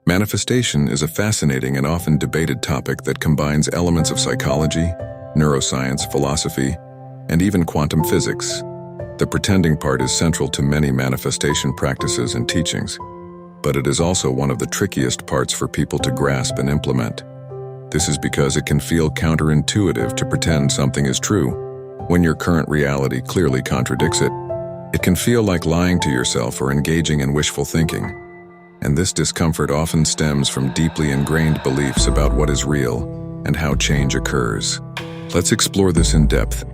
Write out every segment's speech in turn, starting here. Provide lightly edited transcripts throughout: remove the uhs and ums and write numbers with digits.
Manifestation is a fascinating and often debated topic that combines elements of psychology, neuroscience, philosophy, and even quantum physics. The pretending part is central to many manifestation practices and teachings, but it is also one of the trickiest parts for people to grasp and implement. This is because it can feel counterintuitive to pretend something is true when your current reality clearly contradicts it. It can feel like lying to yourself or engaging in wishful thinking, and this discomfort often stems from deeply ingrained beliefs about what is real and how change occurs. Let's explore this in depth,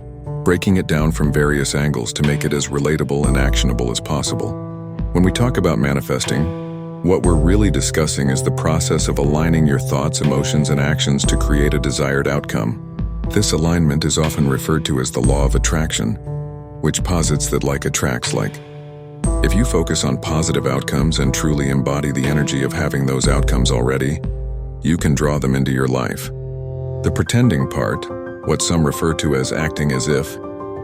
breaking it down from various angles to make it as relatable and actionable as possible. When we talk about manifesting, what we're really discussing is the process of aligning your thoughts, emotions, and actions to create a desired outcome. This alignment is often referred to as the law of attraction, which posits that like attracts like. If you focus on positive outcomes and truly embody the energy of having those outcomes already, you can draw them into your life. The pretending part, what some refer to as acting as if,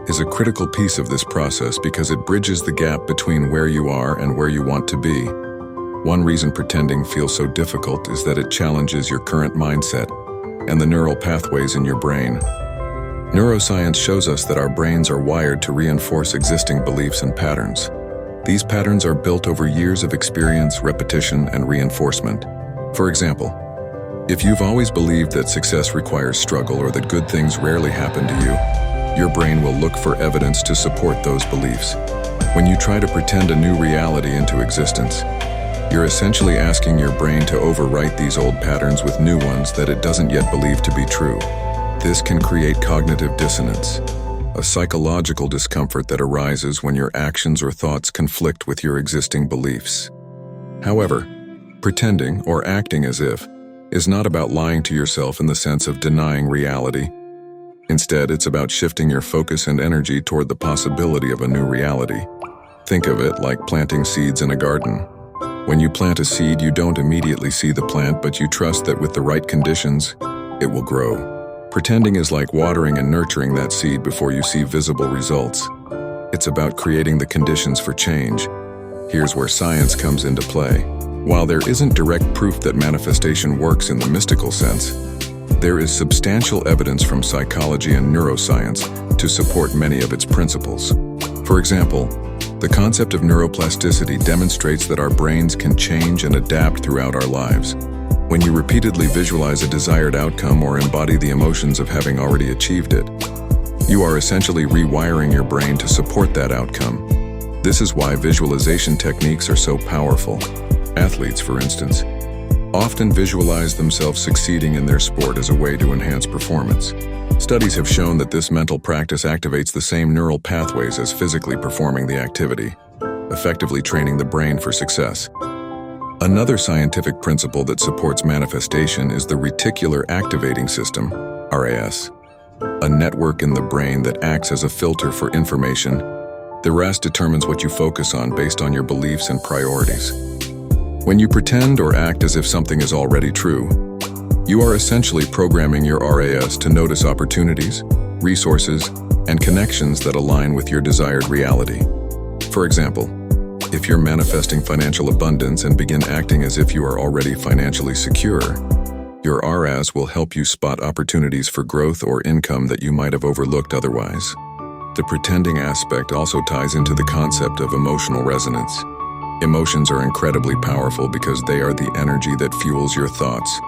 is a critical piece of this process because it bridges the gap between where you are and where you want to be. One reason pretending feels so difficult is that it challenges your current mindset and the neural pathways in your brain. Neuroscience shows us that our brains are wired to reinforce existing beliefs and patterns. These patterns are built over years of experience, repetition, and reinforcement. For example, if you've always believed that success requires struggle or that good things rarely happen to you, your brain will look for evidence to support those beliefs. When you try to pretend a new reality into existence, you're essentially asking your brain to overwrite these old patterns with new ones that it doesn't yet believe to be true. This can create cognitive dissonance, a psychological discomfort that arises when your actions or thoughts conflict with your existing beliefs. However, pretending or acting as if is not about lying to yourself in the sense of denying reality. Instead, it's about shifting your focus and energy toward the possibility of a new reality. Think of it like planting seeds in a garden. When you plant a seed, you don't immediately see the plant, but you trust that with the right conditions, it will grow. Pretending is like watering and nurturing that seed before you see visible results. It's about creating the conditions for change. Here's where science comes into play. While there isn't direct proof that manifestation works in the mystical sense, there is substantial evidence from psychology and neuroscience to support many of its principles. For example, the concept of neuroplasticity demonstrates that our brains can change and adapt throughout our lives. When you repeatedly visualize a desired outcome or embody the emotions of having already achieved it, you are essentially rewiring your brain to support that outcome. This is why visualization techniques are so powerful. Athletes, for instance, often visualize themselves succeeding in their sport as a way to enhance performance. Studies have shown that this mental practice activates the same neural pathways as physically performing the activity, effectively training the brain for success. Another scientific principle that supports manifestation is the reticular activating system, RAS, a network in the brain that acts as a filter for information. The RAS determines what you focus on based on your beliefs and priorities. When you pretend or act as if something is already true, you are essentially programming your RAS to notice opportunities, resources, and connections that align with your desired reality. For example, if you're manifesting financial abundance and begin acting as if you are already financially secure, your RAS will help you spot opportunities for growth or income that you might have overlooked otherwise. The pretending aspect also ties into the concept of emotional resonance. Emotions are incredibly powerful because they are the energy that fuels your thoughts.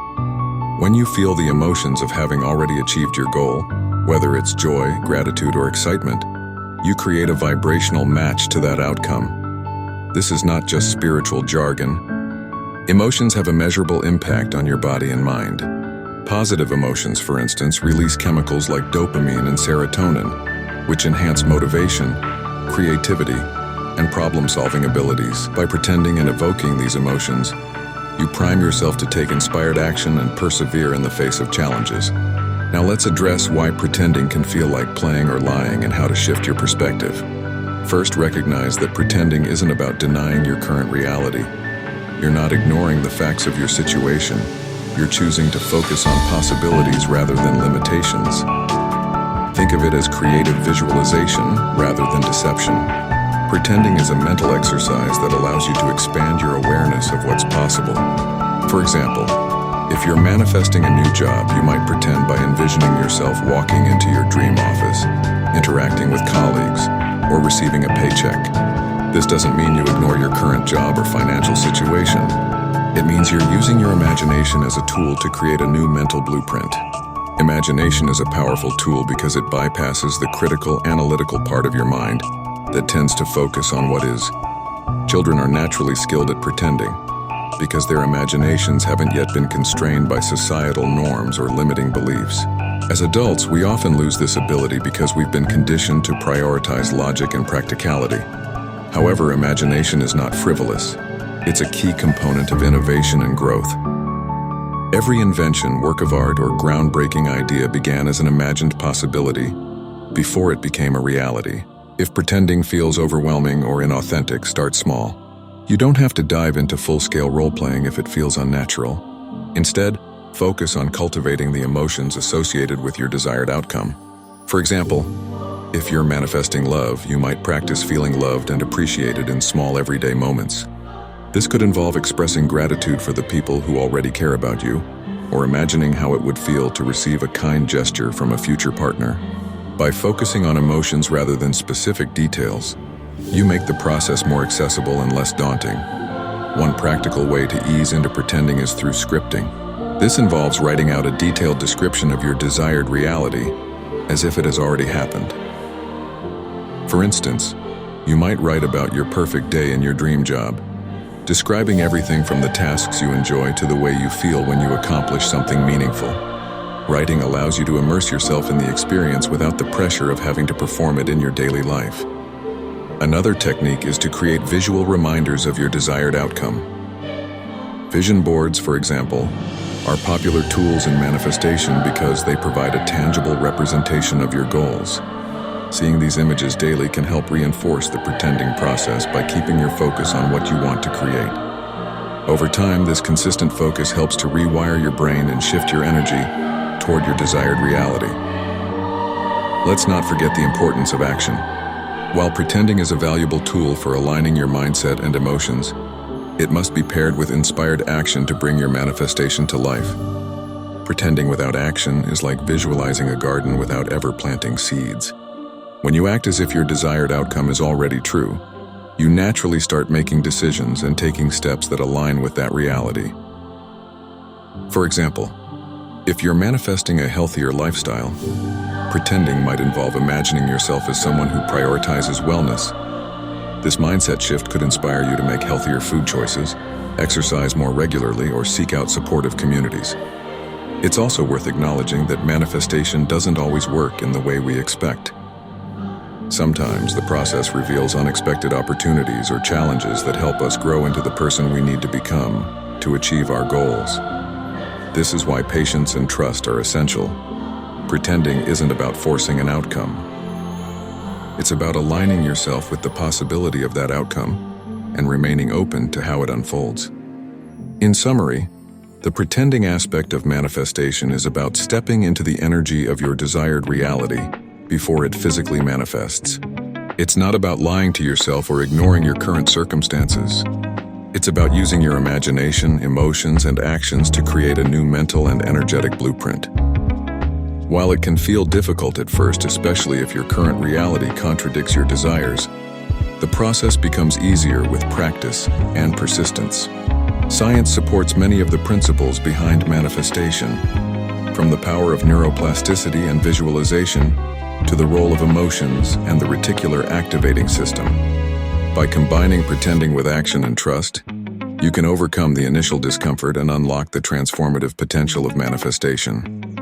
When you feel the emotions of having already achieved your goal, whether it's joy, gratitude, or excitement, you create a vibrational match to that outcome. This is not just spiritual jargon. Emotions have a measurable impact on your body and mind. Positive emotions, for instance, release chemicals like dopamine and serotonin, which enhance motivation, creativity, and problem-solving abilities. By pretending and evoking these emotions, you prime yourself to take inspired action and persevere in the face of challenges. Now let's address why pretending can feel like playing or lying and how to shift your perspective. First, recognize that pretending isn't about denying your current reality. You're not ignoring the facts of your situation. You're choosing to focus on possibilities rather than limitations. Think of it as creative visualization rather than deception. Pretending is a mental exercise that allows you to expand your awareness of what's possible. For example, if you're manifesting a new job, you might pretend by envisioning yourself walking into your dream office, interacting with colleagues, or receiving a paycheck. This doesn't mean you ignore your current job or financial situation. It means you're using your imagination as a tool to create a new mental blueprint. Imagination is a powerful tool because it bypasses the critical, analytical part of your mind that tends to focus on what is. Children are naturally skilled at pretending because their imaginations haven't yet been constrained by societal norms or limiting beliefs. As adults, we often lose this ability because we've been conditioned to prioritize logic and practicality. However, imagination is not frivolous. It's a key component of innovation and growth. Every invention, work of art, or groundbreaking idea began as an imagined possibility before it became a reality. If pretending feels overwhelming or inauthentic, start small. You don't have to dive into full-scale role-playing if it feels unnatural. Instead, focus on cultivating the emotions associated with your desired outcome. For example, if you're manifesting love, you might practice feeling loved and appreciated in small everyday moments. This could involve expressing gratitude for the people who already care about you, or imagining how it would feel to receive a kind gesture from a future partner. By focusing on emotions rather than specific details, you make the process more accessible and less daunting. One practical way to ease into pretending is through scripting. This involves writing out a detailed description of your desired reality, as if it has already happened. For instance, you might write about your perfect day in your dream job, describing everything from the tasks you enjoy to the way you feel when you accomplish something meaningful. Writing allows you to immerse yourself in the experience without the pressure of having to perform it in your daily life. Another technique is to create visual reminders of your desired outcome. Vision boards, for example, are popular tools in manifestation because they provide a tangible representation of your goals. Seeing these images daily can help reinforce the pretending process by keeping your focus on what you want to create. Over time, this consistent focus helps to rewire your brain and shift your energy toward your desired reality. Let's not forget the importance of action. While pretending is a valuable tool for aligning your mindset and emotions, it must be paired with inspired action to bring your manifestation to life. Pretending without action is like visualizing a garden without ever planting seeds. When you act as if your desired outcome is already true, you naturally start making decisions and taking steps that align with that reality. For example, if you're manifesting a healthier lifestyle, pretending might involve imagining yourself as someone who prioritizes wellness. This mindset shift could inspire you to make healthier food choices, exercise more regularly, or seek out supportive communities. It's also worth acknowledging that manifestation doesn't always work in the way we expect. Sometimes the process reveals unexpected opportunities or challenges that help us grow into the person we need to become to achieve our goals. This is why patience and trust are essential. Pretending isn't about forcing an outcome. It's about aligning yourself with the possibility of that outcome and remaining open to how it unfolds. In summary, the pretending aspect of manifestation is about stepping into the energy of your desired reality before it physically manifests. It's not about lying to yourself or ignoring your current circumstances. It's about using your imagination, emotions, and actions to create a new mental and energetic blueprint. While it can feel difficult at first, especially if your current reality contradicts your desires, the process becomes easier with practice and persistence. Science supports many of the principles behind manifestation, from the power of neuroplasticity and visualization to the role of emotions and the reticular activating system. By combining pretending with action and trust, you can overcome the initial discomfort and unlock the transformative potential of manifestation.